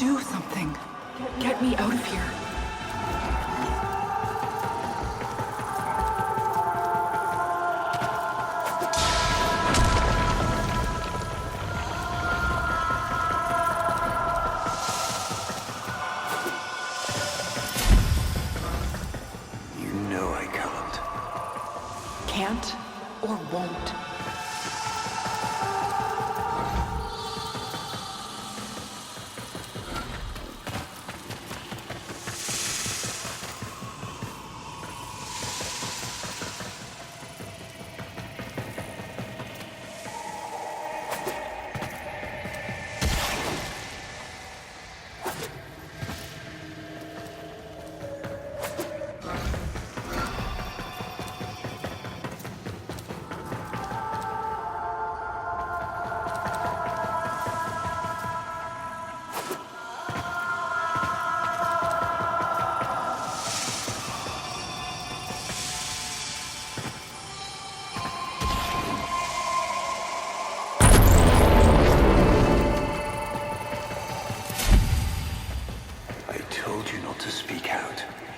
Do something. Get me out of here. You know I can't. Can't or won't.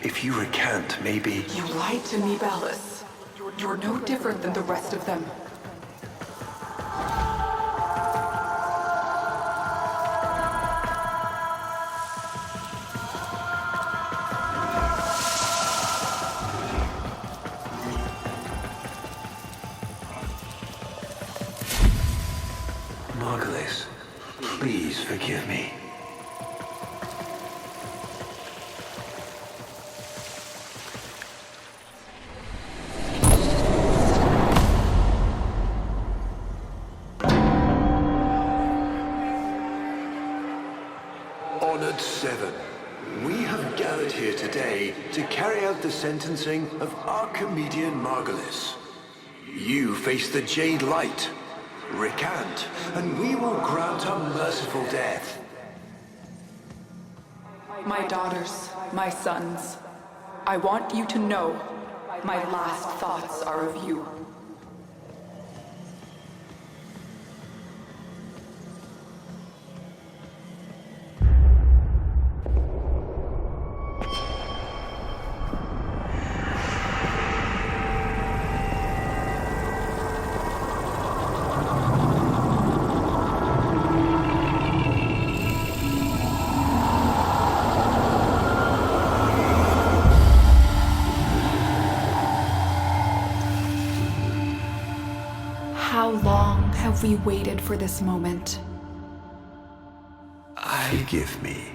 If you recant, maybe... You lied to me, Ballas. You're no different than the rest of them. Margulis, please forgive me. Honored Seven, we have gathered here today to carry out the sentencing of our comedian Margulis. You face the Jade Light. Recant, and we will grant a merciful death. My daughters, my sons, I want you to know my last thoughts are of you. How long have we waited for this moment? Forgive me.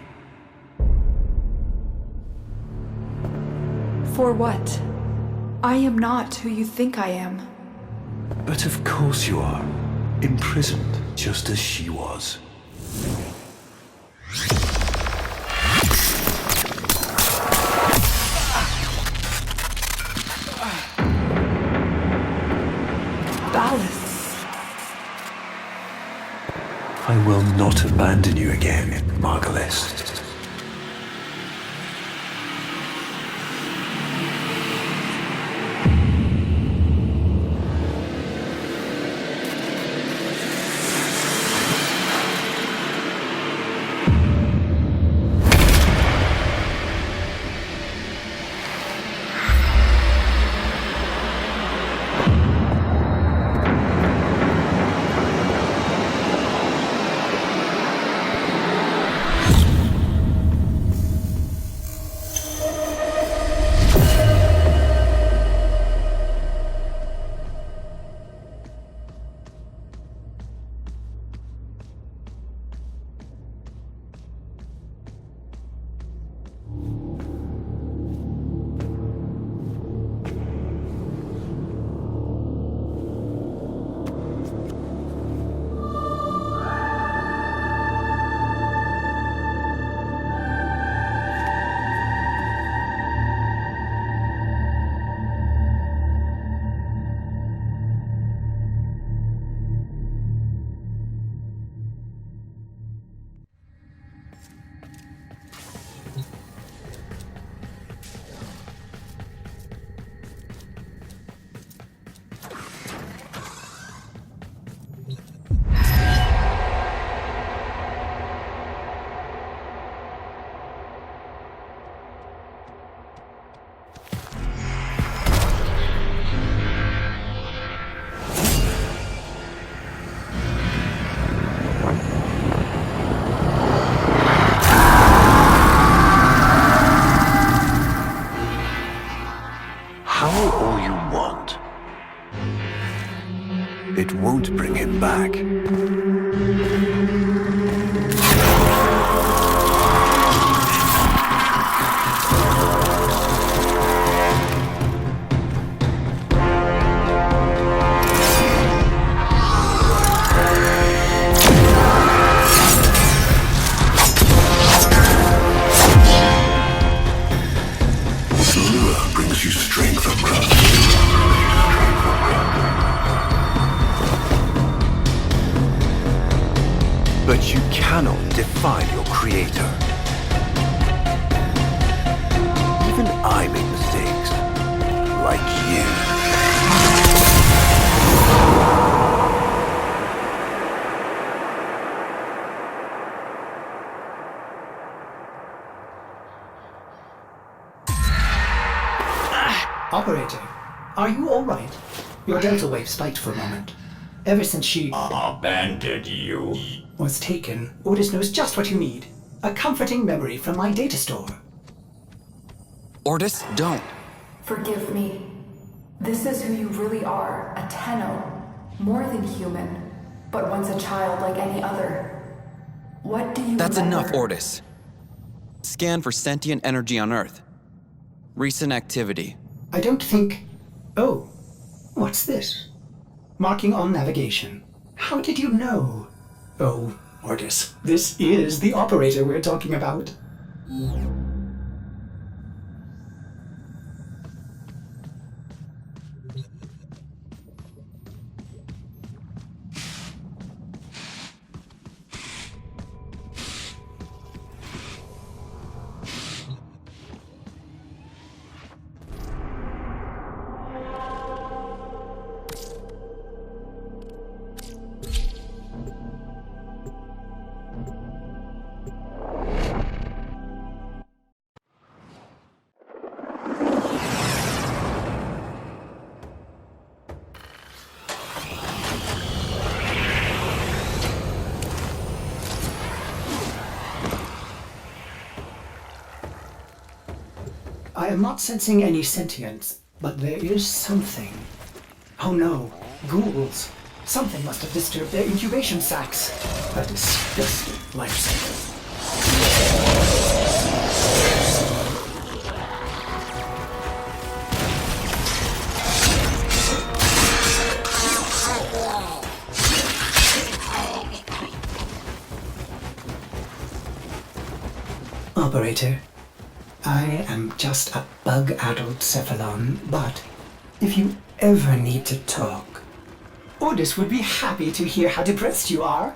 For what? I am not who you think I am. But of course you are. Imprisoned, just as she was. Ballas. I will not abandon you again, Margulis. won't bring him back. Brings you strength across. But you cannot define your creator. Even I make mistakes, like you. Operator, are you all right? Your delta wave spiked for a moment. Ever since she abandoned you. was taken, Otis knows just what you need. A comforting memory from my data store. Ortis, don't. Forgive me. This is who you really are, a Tenno. More than human, but once a child like any other. What do you That's remember? enough, Ortis. Scan for sentient energy on Earth. Recent activity. I don't think... Oh, what's this? Marking on navigation. How did you know? Oh, Otis, this is the operator we're talking about. I am not sensing any sentience, but there is something. Oh no, ghouls. Something must have disturbed their incubation sacs. That disgusting life cycle. Operator, I am just a bug-addled cephalon, but if you ever need to talk, Otis would be happy to hear how depressed you are.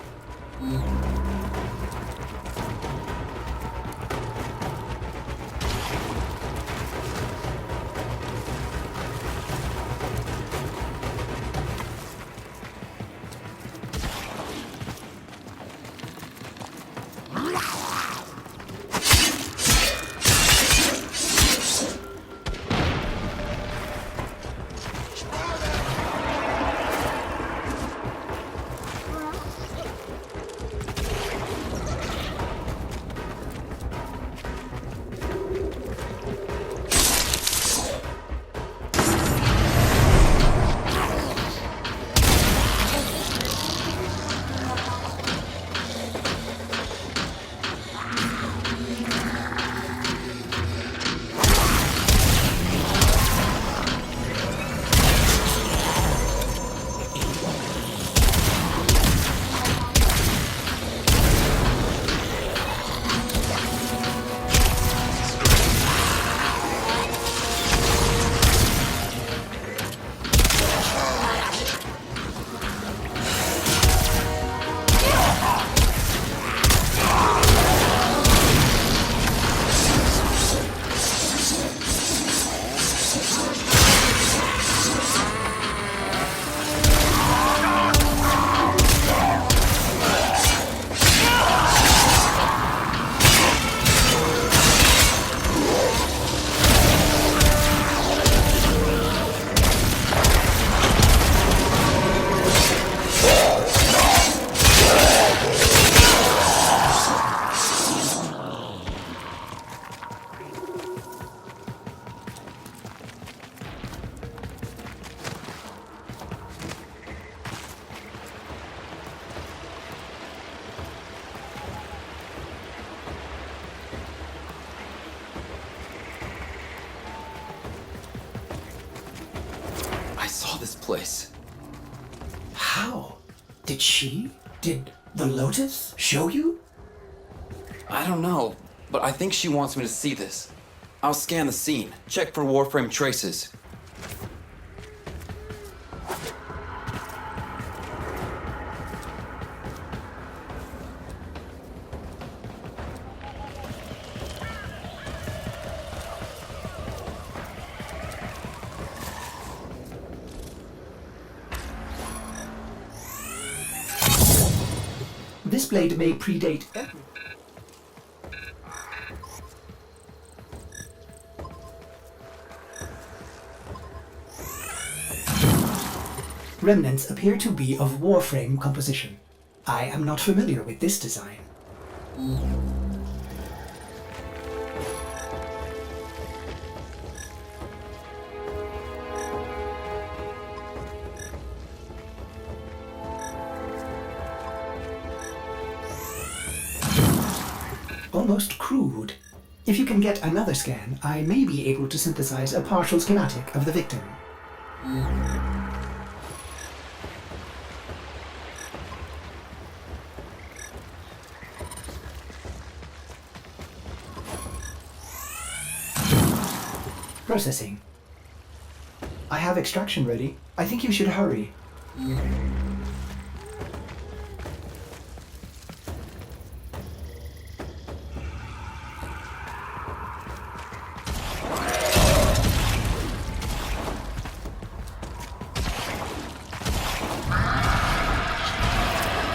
place. How? Did the Lotus show you? I don't know, but I think she wants me to see this. I'll scan the scene, check for Warframe traces. This blade may predate. Remnants appear to be of Warframe composition. I am not familiar with this design. Almost crude. If you can get another scan, I may be able to synthesize a partial schematic of the victim. Processing. I have extraction ready. I think you should hurry.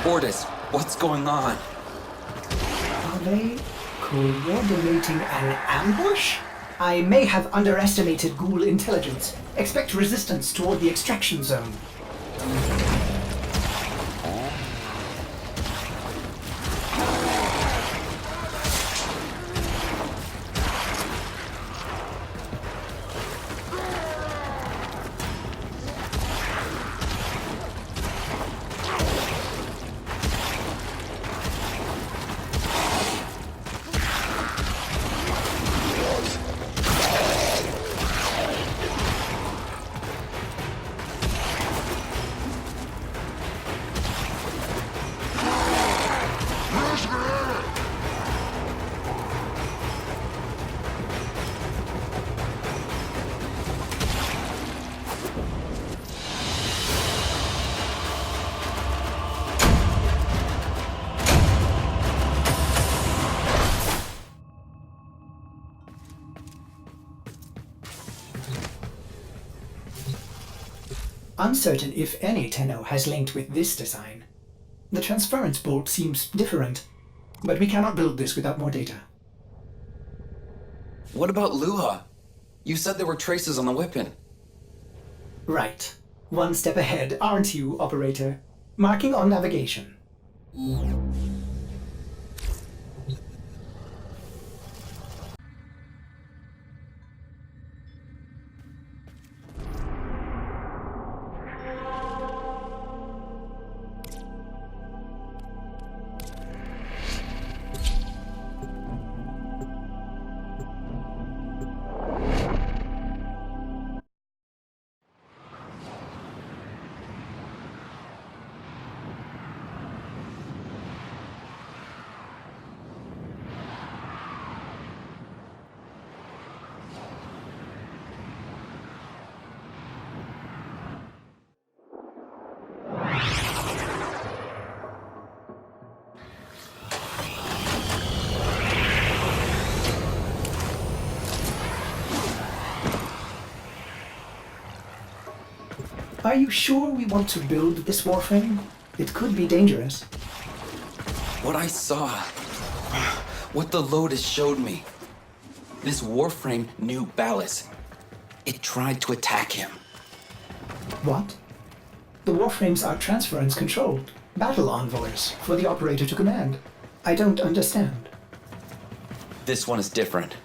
Ordis, what's going on? Are they coordinating an ambush? I may have underestimated ghoul intelligence. Expect resistance toward the extraction zone. Uncertain if any Tenno has linked with this design. The transference bolt seems different, but we cannot build this without more data. What about Luha? You said there were traces on the weapon. Right. One step ahead, aren't you, operator? Marking on navigation. Are you sure we want to build this Warframe? It could be dangerous. What I saw, what the Lotus showed me. This Warframe knew Ballas. It tried to attack him. What? The Warframes are transference controlled. Battle envoys for the operator to command. I don't understand. This one is different.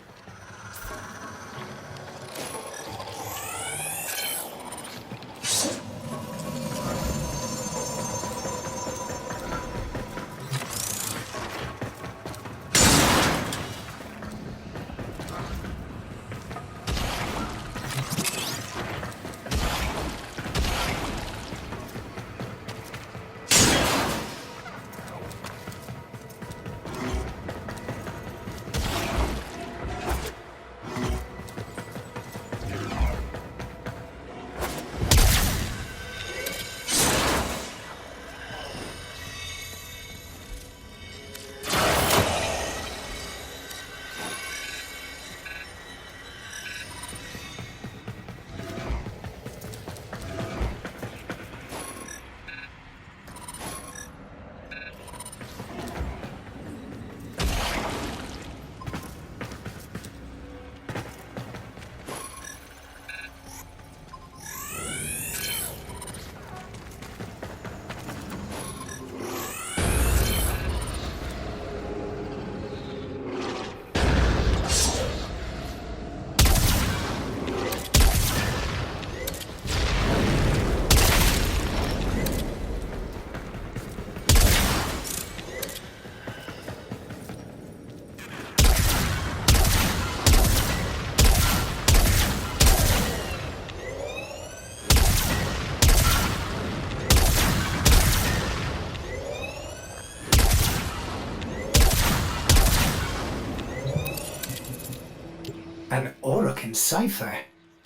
An Orokin cipher?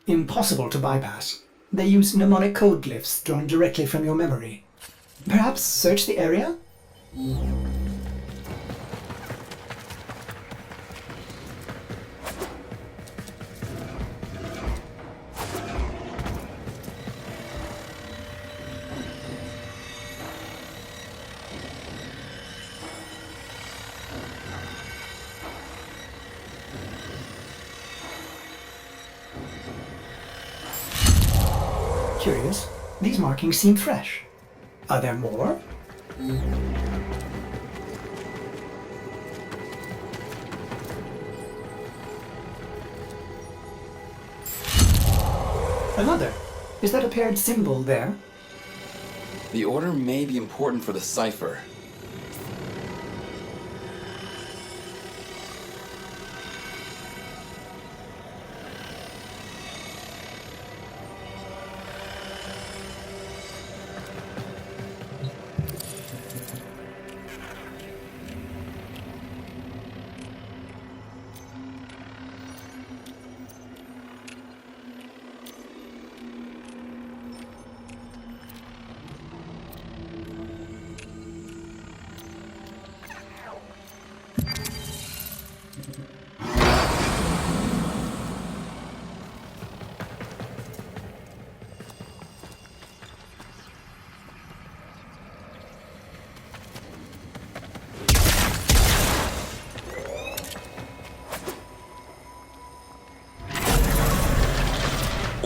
Impossible to bypass. They use mnemonic code glyphs drawn directly from your memory. Perhaps search the area? Curious. These markings seem fresh. Are there more? Another. Is that a paired symbol there? The order may be important for the cipher.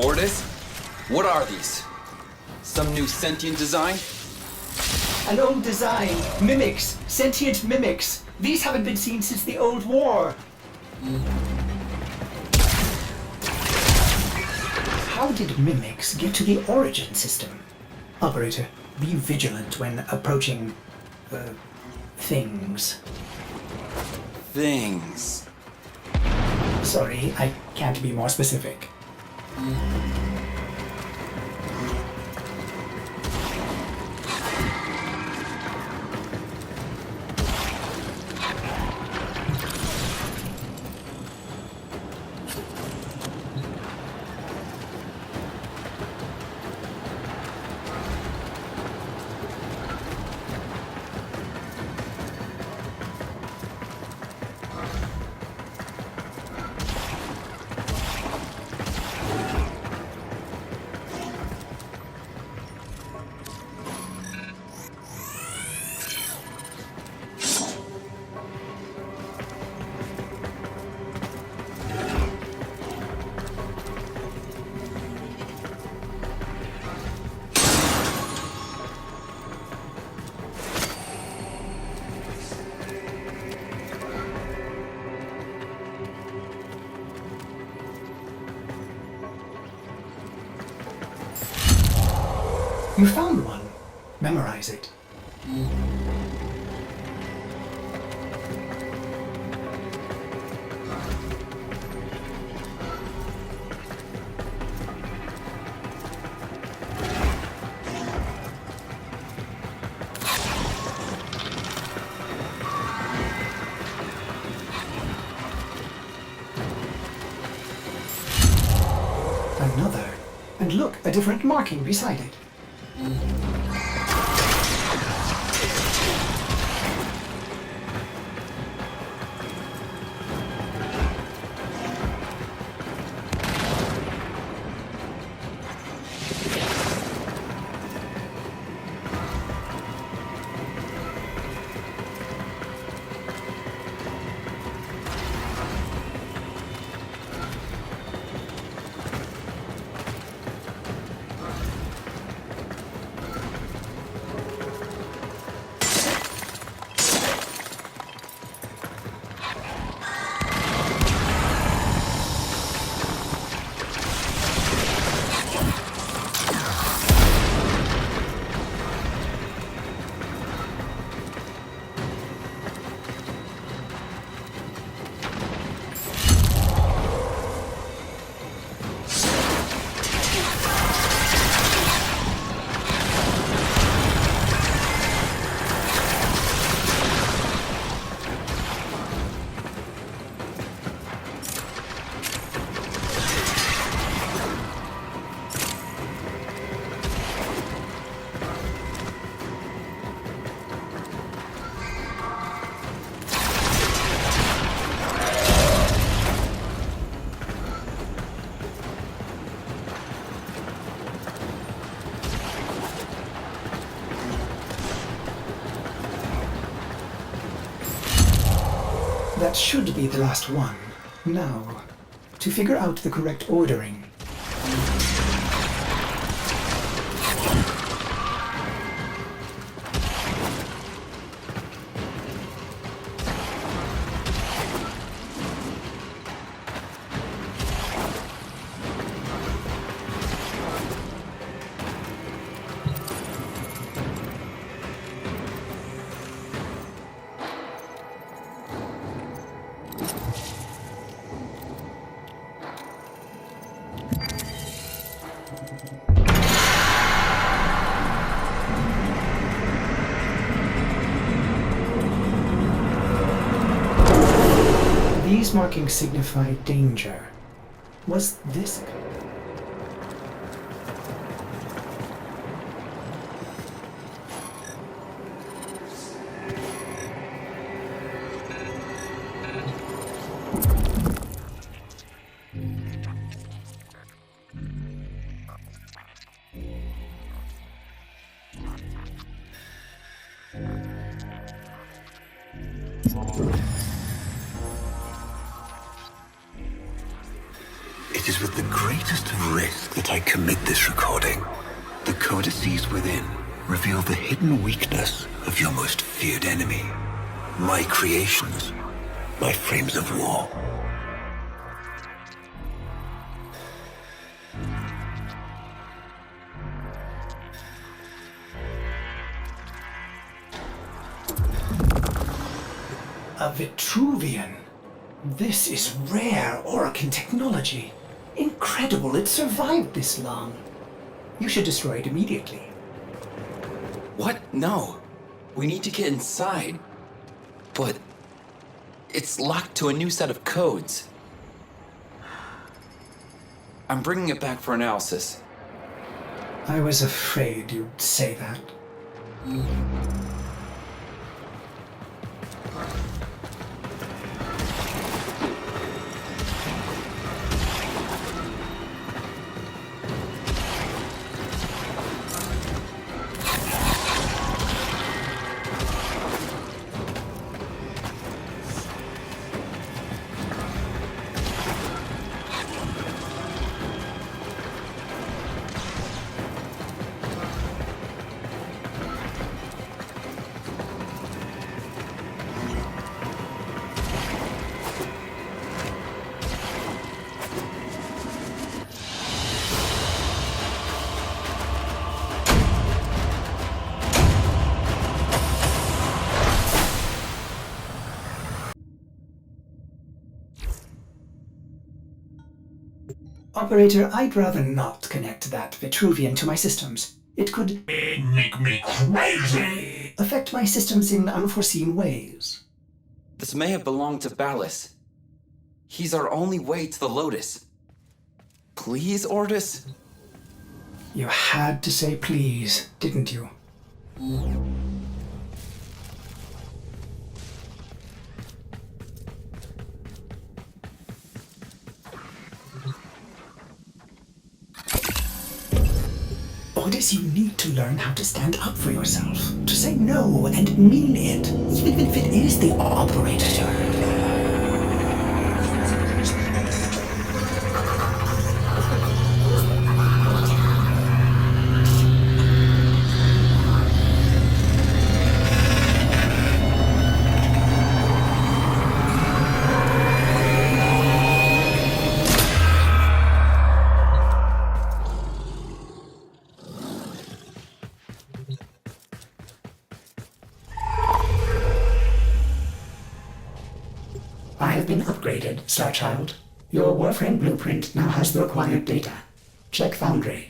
Ordis? What are these? Some new sentient design? An old design. Mimics. Sentient mimics. These haven't been seen since the old war. How did mimics get to the origin system? Operator, be vigilant when approaching... things. Things. Sorry, I can't be more specific. You found one. Memorize it. Another. And look, a different marking beside it. That should be the last one. Now, to figure out the correct ordering. These markings signify danger. Was this... It is with the greatest of risk that I commit this recording. The codices within reveal the hidden weakness of your most feared enemy. My creations. My frames of war. A Vitruvian. This is rare Orokin technology. Incredible it survived this long. You should destroy it immediately. What? No. We need to get inside. But it's locked to a new set of codes. I'm bringing it back for analysis. I was afraid you'd say that. Operator, I'd rather not connect that Vitruvian to my systems. It could Make me crazy! affect my systems in unforeseen ways. This may have belonged to Ballas. He's our only way to the Lotus. Please, Ordis? You had to say please, didn't you? Ordis, you need to learn how to stand up for yourself. To say no and mean it, even if it is the operator. I have been upgraded, Starchild. Your Warframe blueprint now has the required data. Check Foundry.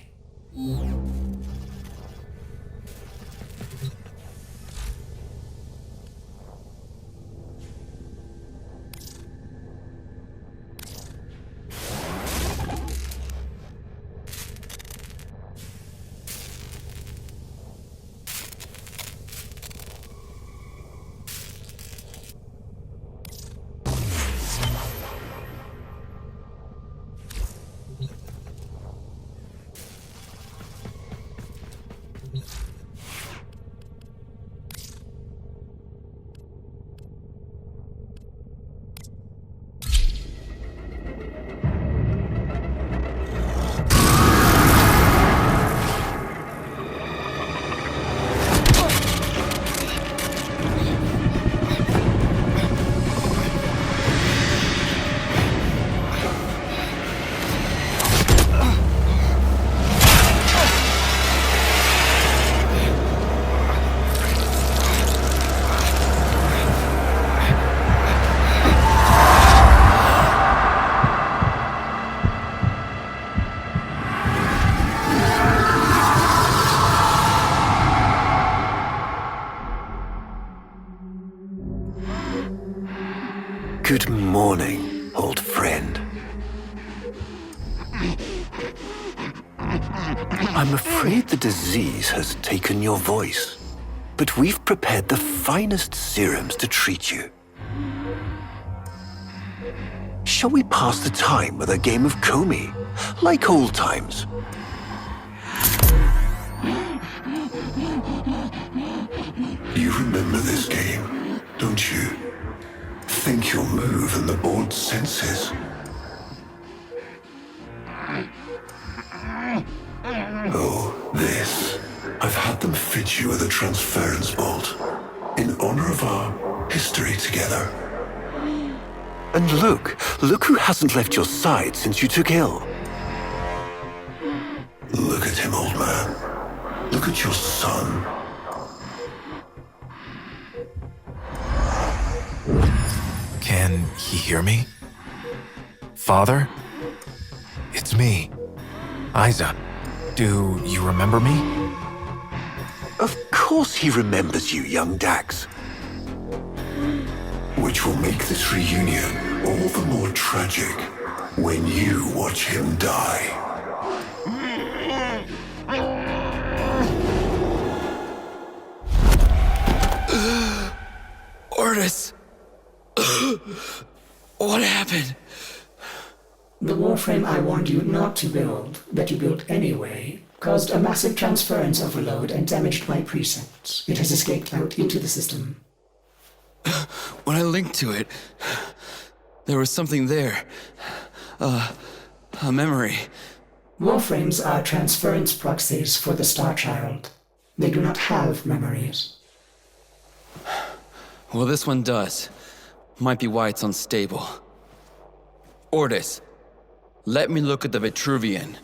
Good morning, old friend. I'm afraid the disease has taken your voice, but we've prepared the finest serums to treat you. Shall we pass the time with a game of Comey, like old times? You remember this game, don't you? Think you'll move and the board senses. Oh, this. I've had them fit you with a transference bolt, in honor of our history together. And look who hasn't left your side since you took ill. Look at him, old man. Look at your son. Can he hear me? Father? It's me, Isa. Do you remember me? Of course he remembers you, young Dax. Which will make this reunion all the more tragic when you watch him die. Orders! What happened? The Warframe I warned you not to build, that you built anyway, caused a massive transference overload and damaged my precincts. It has escaped out into the system. When I linked to it, there was something there. A memory. Warframes are transference proxies for the Star Child. They do not have memories. Well, this one does. Might be why it's unstable. Ordis, let me look at the Vitruvian.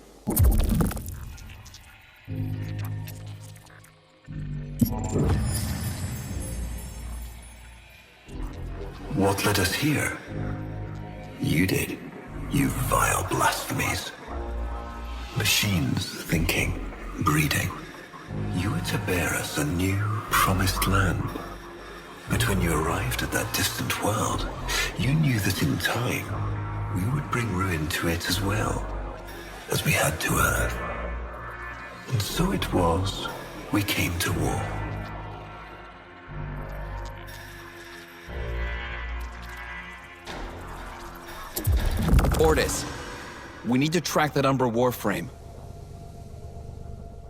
What led us here? You did, you vile blasphemies. Machines thinking, breeding. You were to bear us a new, promised land. But when you arrived at that distant world, you knew that in time, we would bring ruin to it as well, as we had to Earth. And so it was, we came to war. Ordis, we need to track that Umbra Warframe.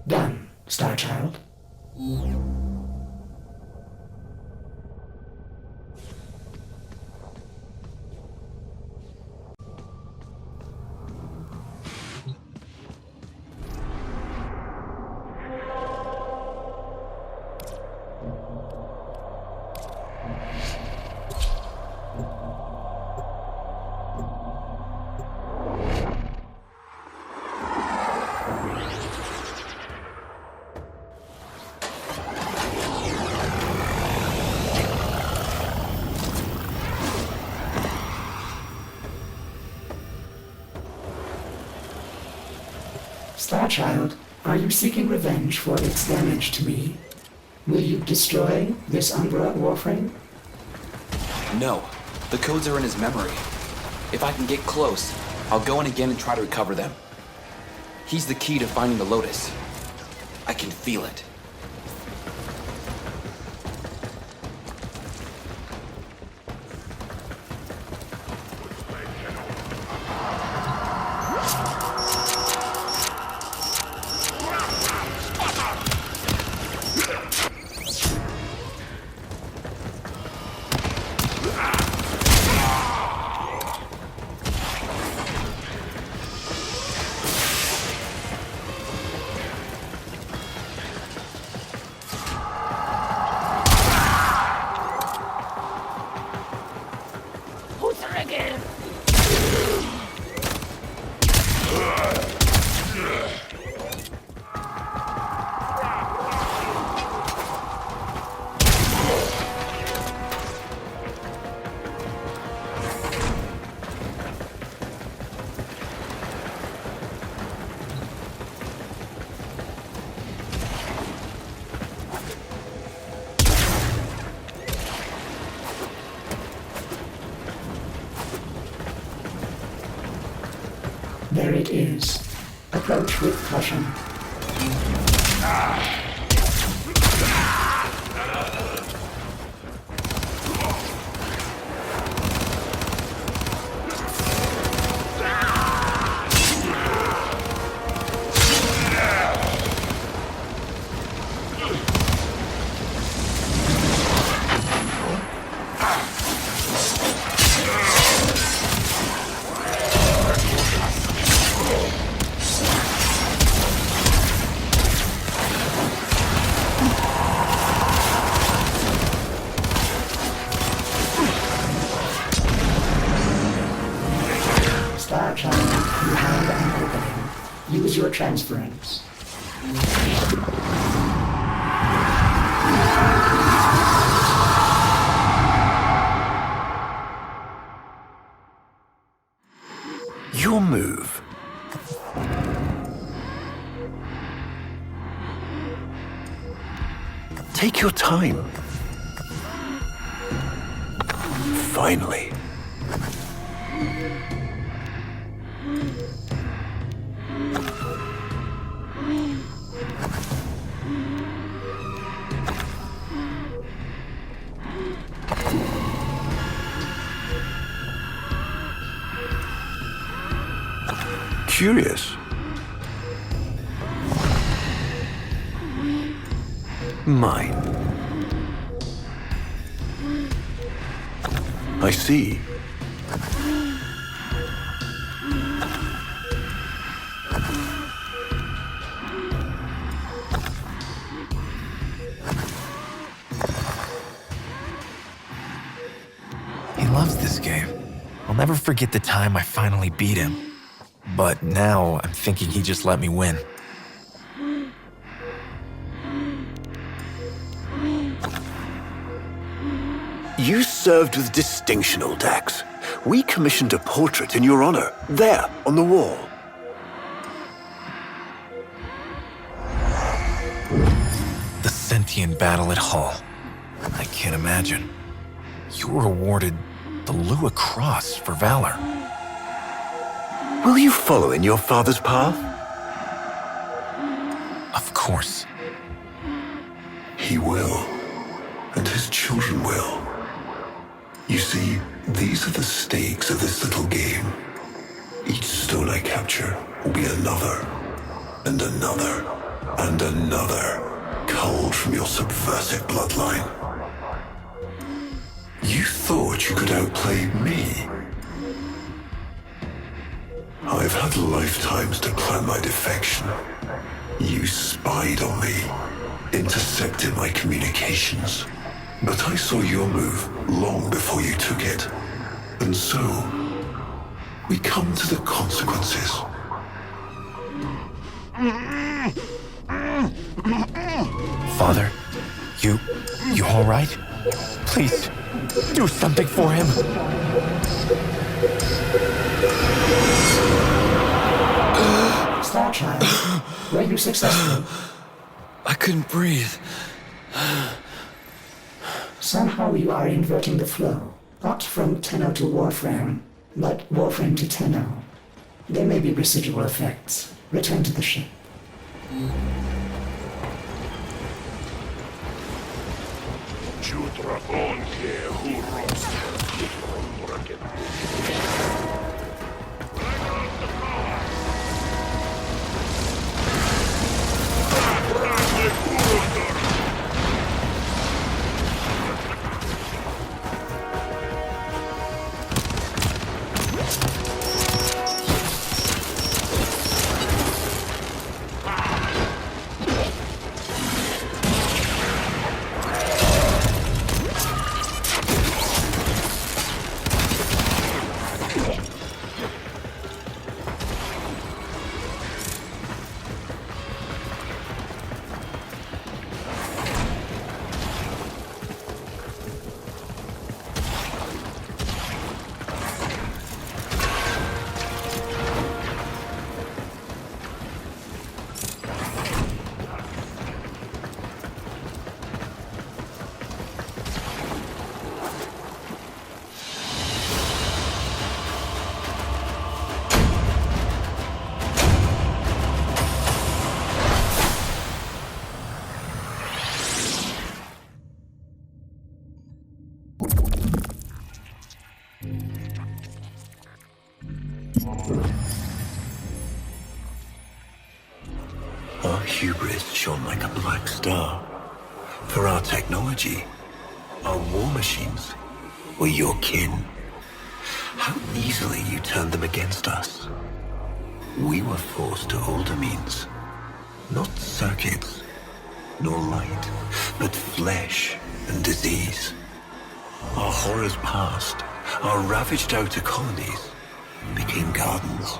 Done, Star Child. Starchild, are you seeking revenge for its damage to me? Will you destroy this Umbra Warframe? No, the codes are in his memory. If I can get close, I'll go in again and try to recover them. He's the key to finding the Lotus. I can feel it. There it is. Approach with caution. Use your transference. Your move. Take your time. Finally. Curious. Mine. I see. He loves this game. I'll never forget the time I finally beat him. But now I'm thinking he just let me win. You served with distinction, old Dax. We commissioned a portrait in your honor, there, on the wall. The sentient battle at Hull. I can't imagine. You were awarded the Lua Cross for valor. Will you follow in your father's path? Of course. He will, and his children will. You see, these are the stakes of this little game. Each stone I capture will be another, and another, and another, culled from your subversive bloodline. You thought you could outplay me? I've had lifetimes to plan my defection. You spied on me, intercepted my communications. But I saw your move long before you took it. And so, we come to the consequences. Father, you all right? Please, do something for him. Starchild, were you successful? I couldn't breathe. Somehow you are inverting the flow. Not from Tenno to Warframe, but Warframe to Tenno. There may be residual effects. Return to the ship. Our hubris shone like a black star. For our technology, our war machines were your kin. How easily you turned them against us. We were forced to older means. Not circuits, nor light, but flesh and disease. Our horrors passed. Our ravaged outer colonies became gardens.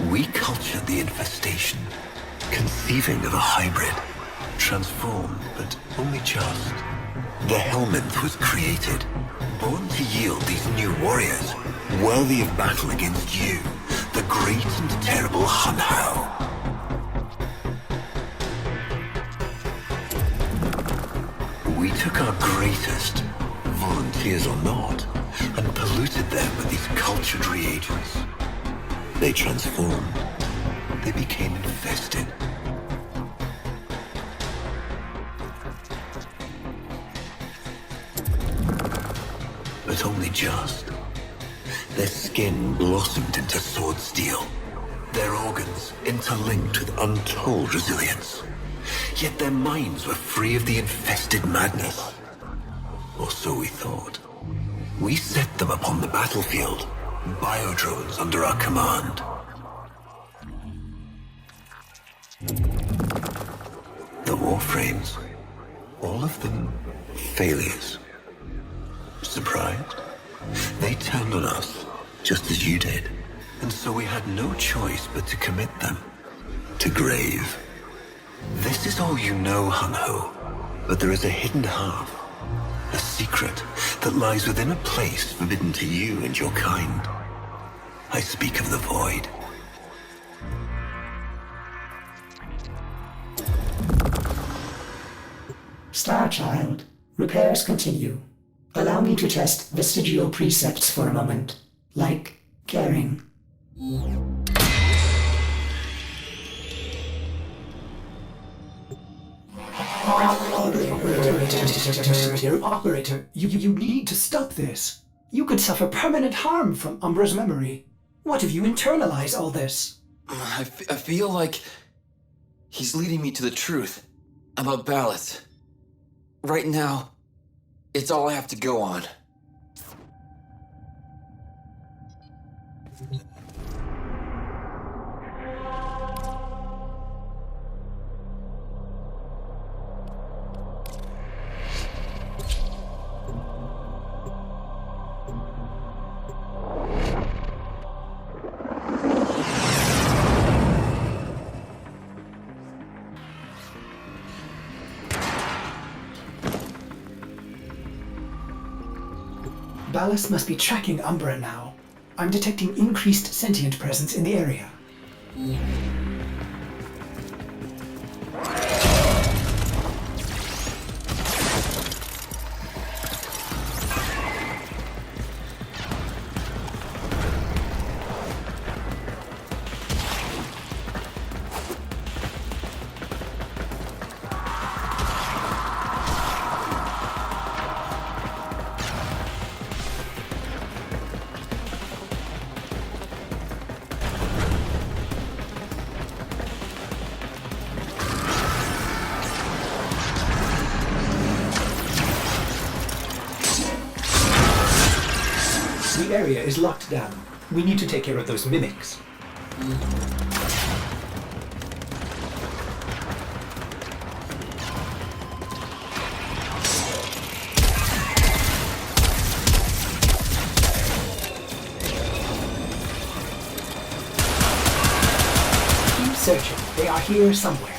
We cultured the infestation, conceiving of a hybrid, transformed, but only just. The Helminth was created, born to yield these new warriors, worthy of battle against you, the great and terrible Hunhow. We took our greatest, volunteers or not, and polluted them with these cultured reagents. They transformed. They became infested. But only just. Their skin blossomed into sword steel. Their organs interlinked with untold resilience. Yet their minds were free of the infested madness. Or so we thought. We set them upon the battlefield. Biodrones under our command. The Warframes, all of them failures. Surprised? They turned on us, just as you did. And so we had no choice but to commit them to grave. This is all you know, Hunho, but there is a hidden half. A secret that lies within a place forbidden to you and your kind. I speak of the Void. Starchild, repairs continue. Allow me to test vestigial precepts for a moment, like caring. Operator, you need to stop this. You could suffer permanent harm from Umbra's memory. What if you internalize all this? I feel like he's leading me to the truth about Ballas. Right now, it's all I have to go on. Ballas must be tracking Umbra now. I'm detecting increased sentient presence in the area. The area is locked down. We need to take care of those mimics. Keep searching. They are here somewhere.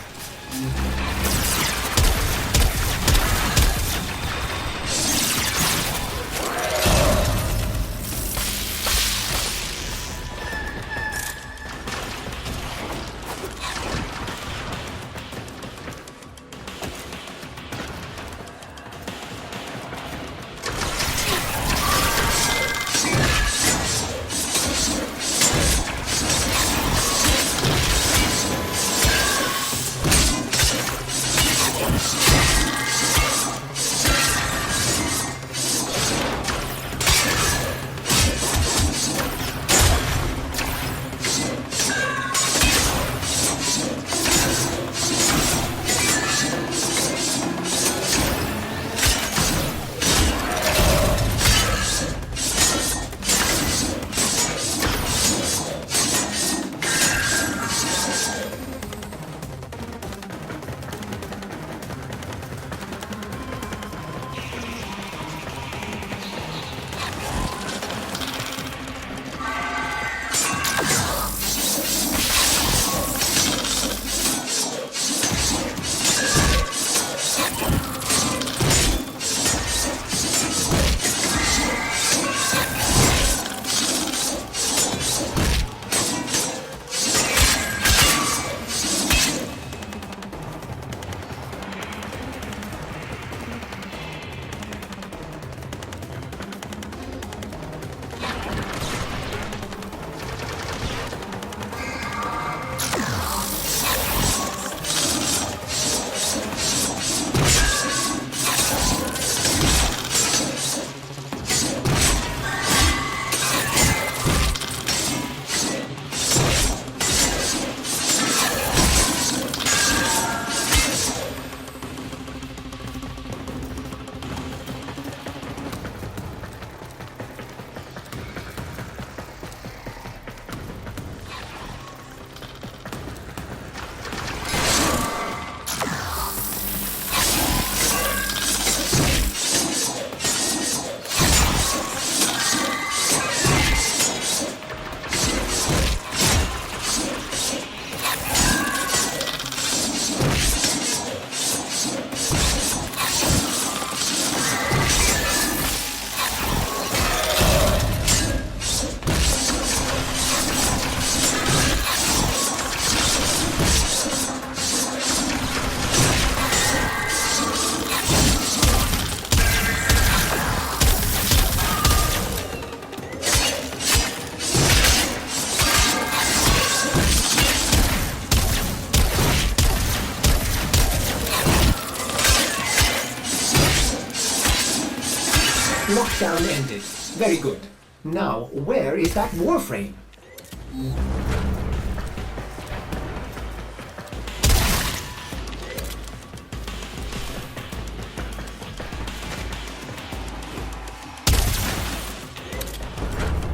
Lockdown ended. Very good. Now, where is that Warframe?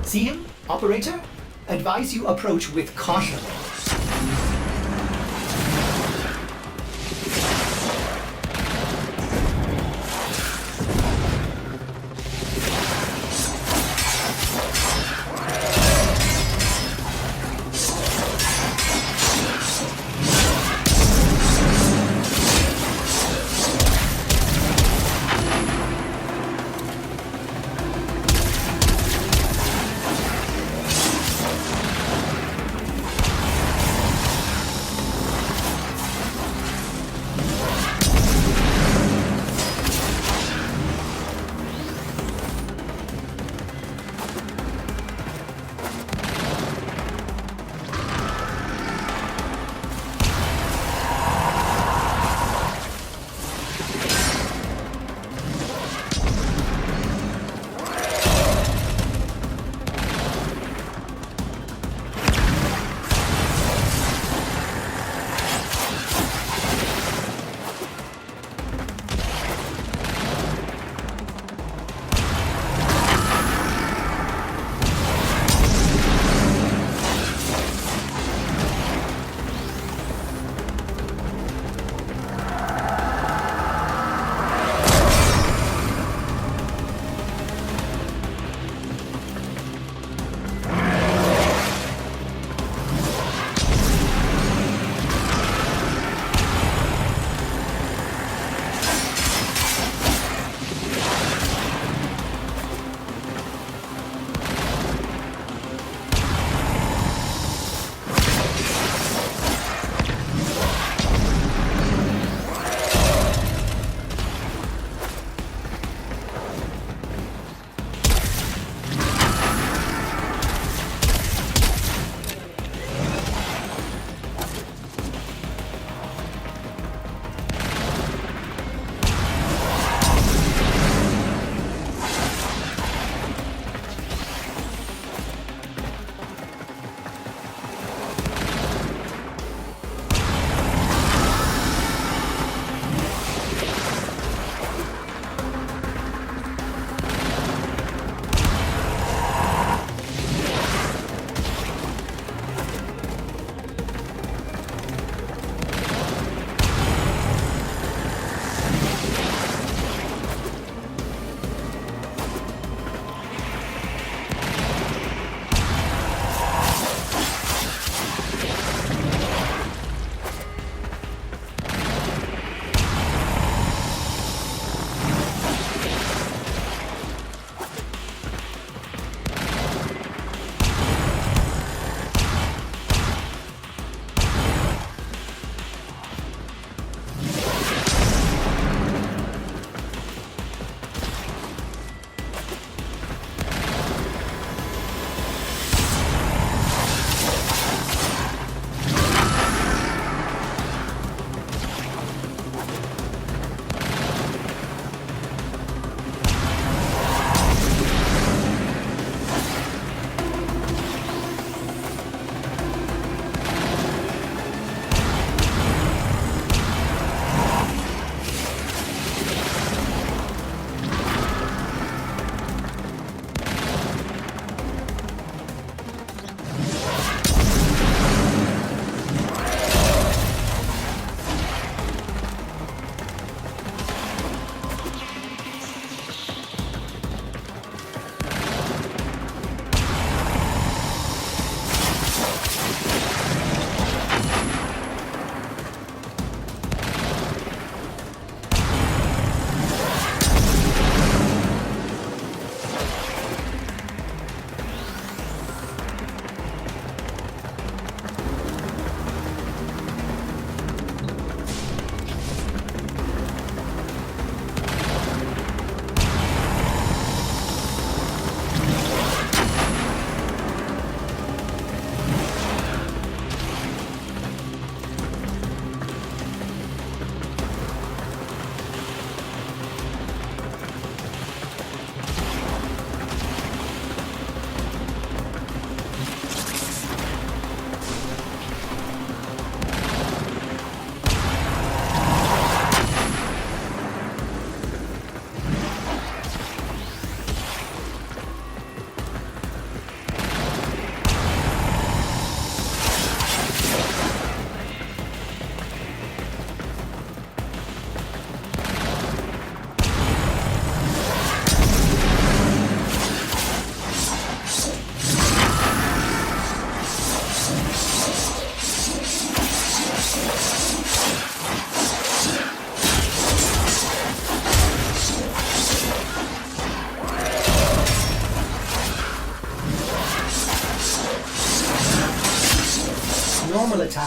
See him, operator? Advise you approach with caution.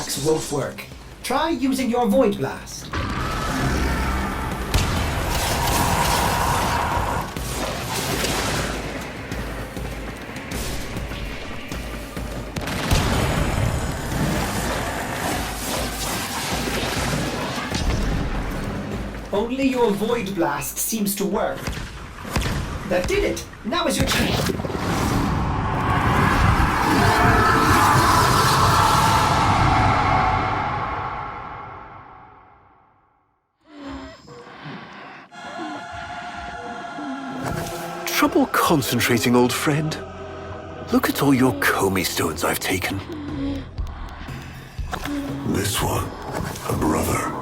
attacks won't work. Try using your Void Blast. Only your Void Blast seems to work. That did it! Now is your chance! Trouble concentrating, old friend? Look at all your Comey stones I've taken. This one, a brother.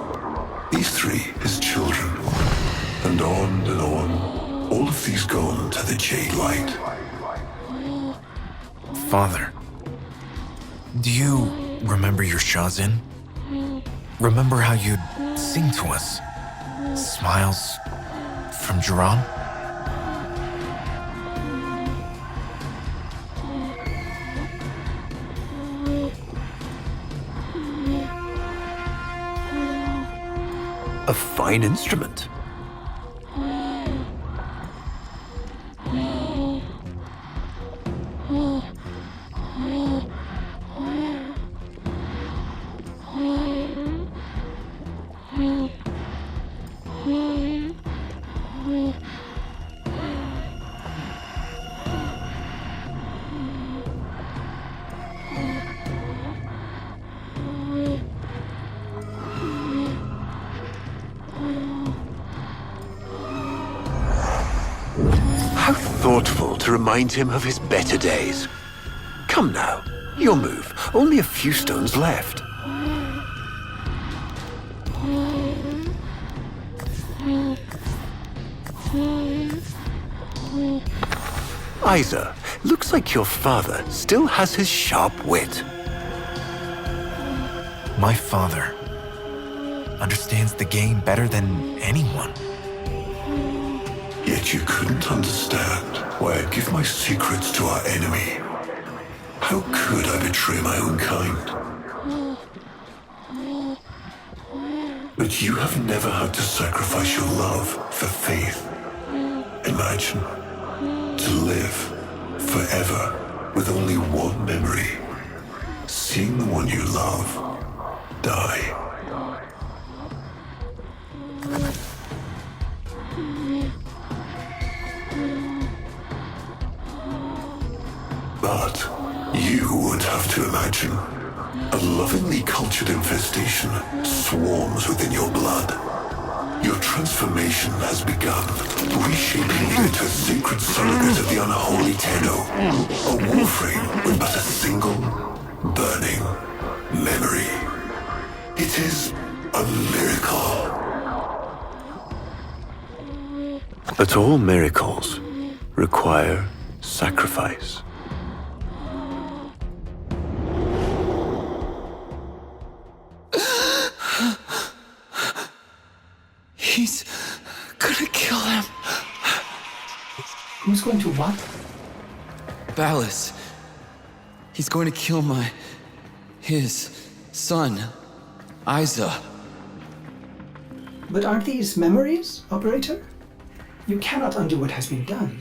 These three, his children. And on, all of these gone to the Jade Light. Father, do you remember your Shazin? Remember how you'd sing to us? Smiles from Jiran? A fine instrument. How thoughtful to remind him of his better days. Come now, your move. Only a few stones left. Isa, looks like your father still has his sharp wit. My father understands the game better than anyone. Yet you couldn't understand why I'd give my secrets to our enemy. How could I betray my own kind? But you have never had to sacrifice your love for faith. Imagine to live forever with only one memory. Seeing the one you love die. But you would have to imagine a lovingly cultured infestation swarms within your blood. Your transformation has begun, reshaping you into a sacred surrogate of the unholy Tenno, a Warframe with but a single, burning memory. It is a miracle. But all miracles require sacrifice. He's gonna kill him. Who's going to what? Ballas. He's going to kill his son, Isa. But aren't these memories, Operator? You cannot undo what has been done.